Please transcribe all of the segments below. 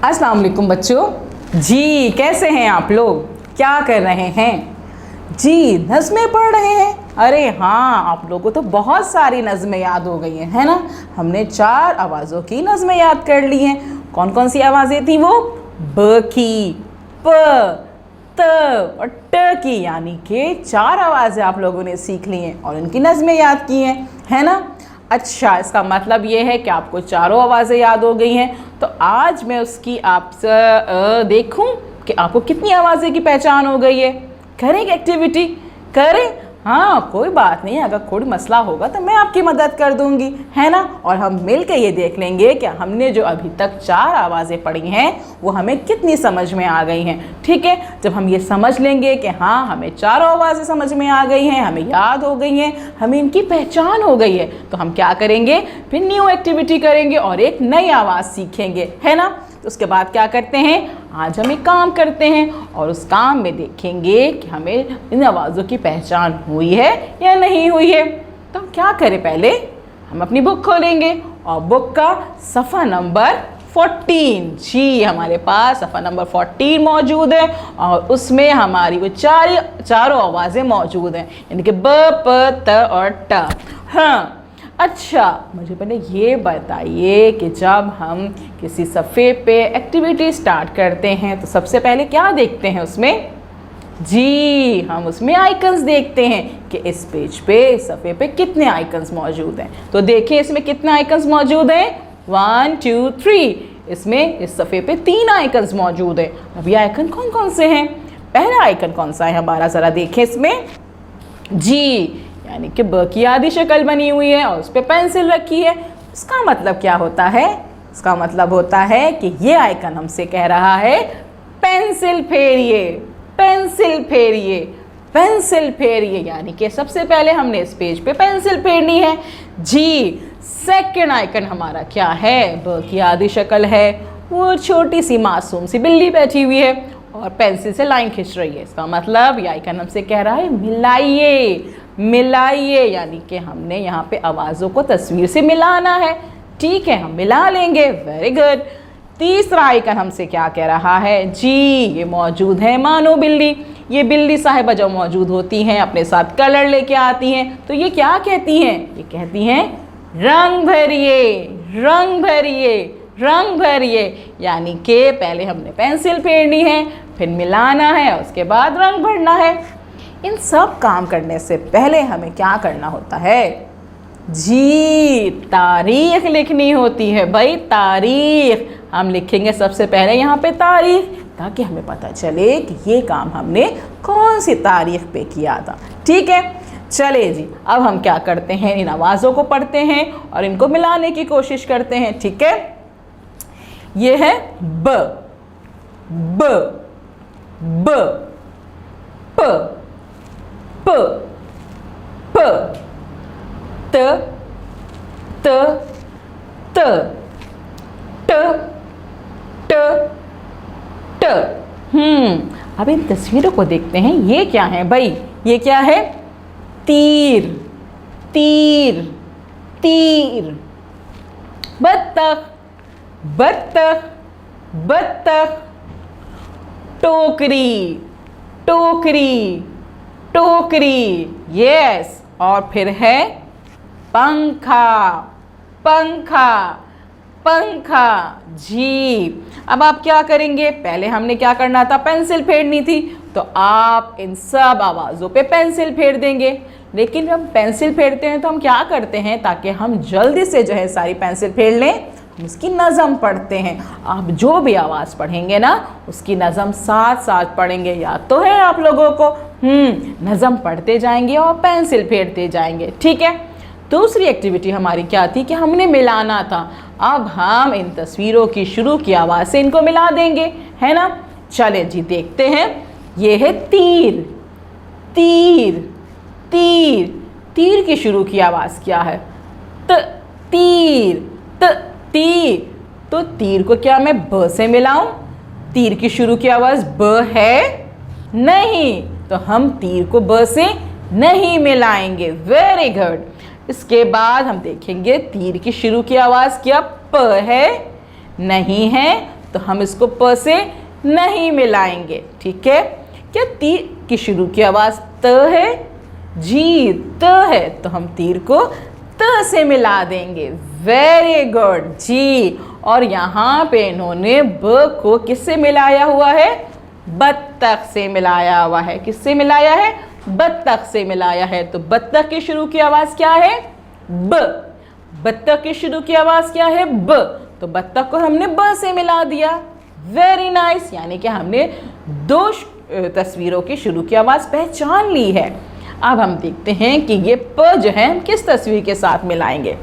अस्सलाम वालेकुम बच्चों। जी कैसे हैं आप लोग, क्या कर रहे हैं? जी नज़में पढ़ रहे हैं। अरे हाँ, आप लोगों को तो बहुत सारी नज़में याद हो गई हैं, है ना। हमने 4 आवाज़ों की नज़में याद कर ली हैं। कौन कौन सी आवाज़ें थी वो? ब की, प, त और ट की, यानी कि 4 आवाज़ें आप लोगों ने सीख ली हैं और उनकी नज़में याद की हैं, है ना। अच्छा, इसका मतलब ये है कि आपको चारों आवाज़ें याद हो गई हैं। तो आज मैं उसकी आपसे देखूं कि आपको कितनी आवाज़ें की पहचान हो गई है। करें एक्टिविटी? करें? हाँ, कोई बात नहीं, अगर कोई मसला होगा तो मैं आपकी मदद कर दूंगी, है ना। और हम मिल के ये देख लेंगे कि हमने जो अभी तक 4 आवाज़ें पढ़ी हैं वो हमें कितनी समझ में आ गई हैं। ठीक है, जब हम ये समझ लेंगे कि हाँ हमें 4 आवाज़ें समझ में आ गई हैं, हमें याद हो गई हैं, हमें इनकी पहचान हो गई है, तो हम क्या करेंगे? फिर न्यू एक्टिविटी करेंगे और एक नई आवाज़ सीखेंगे, है ना। तो उसके बाद क्या करते हैं? आज हम एक काम करते हैं और उस काम में देखेंगे कि हमें इन आवाज़ों की पहचान हुई है या नहीं हुई है। तो हम क्या करें? पहले हम अपनी बुक खोलेंगे और बुक का सफ़ा नंबर 14, जी हमारे पास सफ़ा नंबर 14 मौजूद है और उसमें हमारी वो चारों आवाज़ें मौजूद हैं, यानी कि ब, प, त और ट। हाँ, अच्छा, मुझे पहले ये बताइए कि जब हम किसी सफ़े पे एक्टिविटी स्टार्ट करते हैं तो सबसे पहले क्या देखते हैं उसमें? जी हम उसमें आइकन्स देखते हैं कि इस पेज पे, सफ़े पे कितने आइकन्स मौजूद हैं। तो देखिए इसमें कितने आइकन्स मौजूद हैं? 1 2 3। इसमें इस सफ़े पे 3 आइकन्स मौजूद हैं। अब ये आइकन कौन कौन से हैं? पहला आइकन कौन सा है हमारा, ज़रा देखें इसमें। जी यानी कि ब की आधी शक्ल बनी हुई है और उस पर पेंसिल रखी है। इसका मतलब क्या होता है? इसका मतलब होता है कि ये आइकन हमसे कह रहा है पेंसिल फेरिए, पेंसिल फेरिए, पेंसिल फेरिए, यानी कि सबसे पहले हमने इस पेज पे पेंसिल फेरनी है। जी सेकंड आइकन हमारा क्या है? ब की आधी शक्ल है, वो छोटी सी मासूम सी बिल्ली बैठी हुई है और पेंसिल से लाइन खींच रही है। इसका मतलब ये आइकन हमसे कह रहा है मिलाइए, मिलाइए, यानी कि हमने यहाँ पे आवाज़ों को तस्वीर से मिलाना है। ठीक है, हम मिला लेंगे। Very good. तीसरा आइकन हमसे क्या कह रहा है? जी ये मौजूद है मानो बिल्ली। ये बिल्ली साहिबा जब मौजूद होती हैं अपने साथ कलर लेके आती हैं, तो ये क्या कहती हैं? ये कहती हैं रंग भरिए, रंग भरिए, रंग भरिए, यानी कि पहले हमने पेंसिल फेरनी है, फिर मिलाना है, उसके बाद रंग भरना है। इन सब काम करने से पहले हमें क्या करना होता है? जी तारीख लिखनी होती है भाई, तारीख। हम लिखेंगे सबसे पहले यहाँ पे तारीख, ताकि हमें पता चले कि ये काम हमने कौन सी तारीख पे किया था। ठीक है, चले जी, अब हम क्या करते हैं? इन आवाज़ों को पढ़ते हैं और इनको मिलाने की कोशिश करते हैं। ठीक है, ये है ब, ब, ब, प, प, प, त, त, त, ट, ट, ट। अब इन तस्वीरों को देखते हैं, ये क्या है भाई? ये क्या है? तीर, तीर, तीर। बत्तख, बत्तख, बत्तख। टोकरी, टोकरी, टोकरी, यस। और फिर है पंखा, पंखा, पंखा। जी अब आप क्या करेंगे? पहले हमने क्या करना था? पेंसिल फेरनी थी, तो आप इन सब आवाज़ों पे पेंसिल फेर देंगे। लेकिन जब पेंसिल फेरते हैं तो हम क्या करते हैं? ताकि हम जल्दी से जो है सारी पेंसिल फेर लें, हम उसकी नज़म पढ़ते हैं। आप जो भी आवाज़ पढ़ेंगे ना, उसकी नज़म साथ साथ पढ़ेंगे। याद तो है आप लोगों को? नज़म पढ़ते जाएंगे और पेंसिल फेरते जाएंगे। ठीक है, दूसरी एक्टिविटी हमारी क्या थी कि हमने मिलाना था। अब हम इन तस्वीरों की शुरू की आवाज़ से इनको मिला देंगे, है ना। चले जी देखते हैं। ये है तीर, तीर, तीर। तीर की शुरू की आवाज़ क्या है? त, तीर, त, तीर। तो तीर को क्या मैं ब से मिलाऊं? तीर की शुरू की आवाज़ ब है नहीं, तो हम तीर को ब से नहीं मिलाएंगे। Very good. इसके बाद हम देखेंगे तीर की शुरू की आवाज़ क्या प है? नहीं है, तो हम इसको प से नहीं मिलाएंगे, ठीक है। क्या तीर की शुरू की आवाज़ त है? जी त है, तो हम तीर को त से मिला देंगे। वेरी गुड जी। और यहाँ पे इन्होंने ब को किससे मिलाया हुआ है? बत्तख से मिलाया हुआ है। किससे मिलाया है? बत्तख से मिलाया है। तो बत्तख की शुरू की आवाज़ क्या है? ब। बत्तख की शुरू की आवाज़ क्या है? ब। तो बत्तख को हमने ब से मिला दिया। Very nice. यानी कि हमने दो तस्वीरों की शुरू की आवाज़ पहचान ली है। अब हम देखते हैं कि ये प जो है हम किस तस्वीर के साथ मिलाएंगे।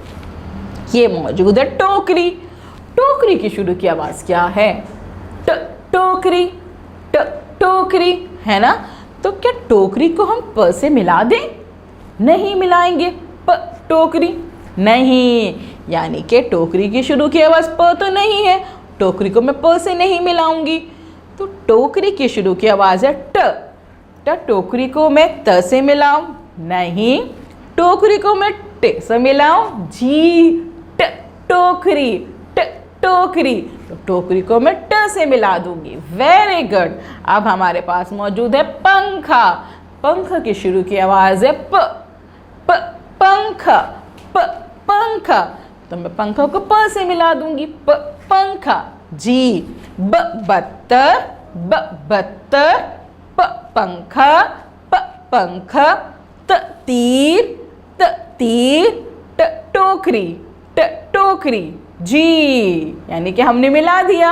ये मौजूद है टोकरी। टोकरी की शुरू की आवाज़ क्या है? ट। टोकरी। ट। टोकरी, है ना। तो क्या टोकरी को हम प से मिला दें? नहीं मिलाएंगे। प टोकरी नहीं, यानी कि टोकरी की शुरू की आवाज़ प तो नहीं है, टोकरी को मैं प से नहीं मिलाऊंगी। तो टोकरी की शुरू की आवाज़ है ट। ट। टोकरी को मैं त से मिलाऊं? नहीं। टोकरी को मैं ट से मिलाऊं? जी। ट। टोकरी। ट। टोकरी। तो टोकरी को मैं ट से मिला दूंगी। Very good. अब हमारे पास मौजूद है पंखा। पंख की शुरू की आवाज़ है प। प। पंखा। प। पंखा। तो मैं पंखा को प से मिला दूंगी। प। पंखा। जी। ब। बत्तख। ब। बत्तख। प। पंखा। प। पंखा। त। तीर। त। तीर। ट। टोकरी। ट। टोकरी। जी। यानी कि हमने मिला दिया।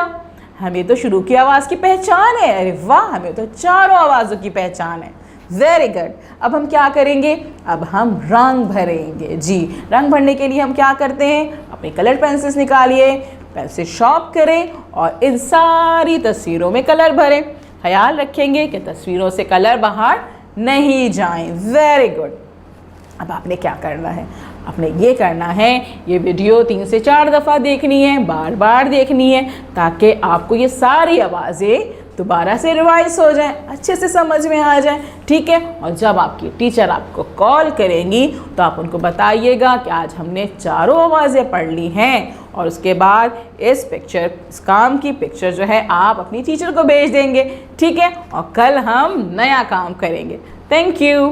हमें तो शुरू की आवाज़ की पहचान है। अरे वाह, हमें तो चारों आवाज़ों की पहचान है। Very good. अब हम क्या करेंगे? अब हम रंग भरेंगे। जी, रंग भरने के लिए हम क्या करते हैं? अपने कलर पेंसिल्स निकालिए, पेंसिल शार्प करें और इन सारी तस्वीरों में कलर भरें। ख्याल रखेंगे कि तस्वीरों से कलर बाहर नहीं जाएं। Very good. अब आपने क्या करना है? आपने ये करना है, ये वीडियो 3 से 4 दफ़ा देखनी है, बार बार देखनी है, ताकि आपको ये सारी आवाज़ें दोबारा से रिवाइज हो जाएं, अच्छे से समझ में आ जाएं, ठीक है। और जब आपकी टीचर आपको कॉल करेंगी तो आप उनको बताइएगा कि आज हमने चारों आवाज़ें पढ़ ली हैं, और उसके बाद इस काम की पिक्चर जो है आप अपनी टीचर को भेज देंगे, ठीक है। और कल हम नया काम करेंगे। Thank you.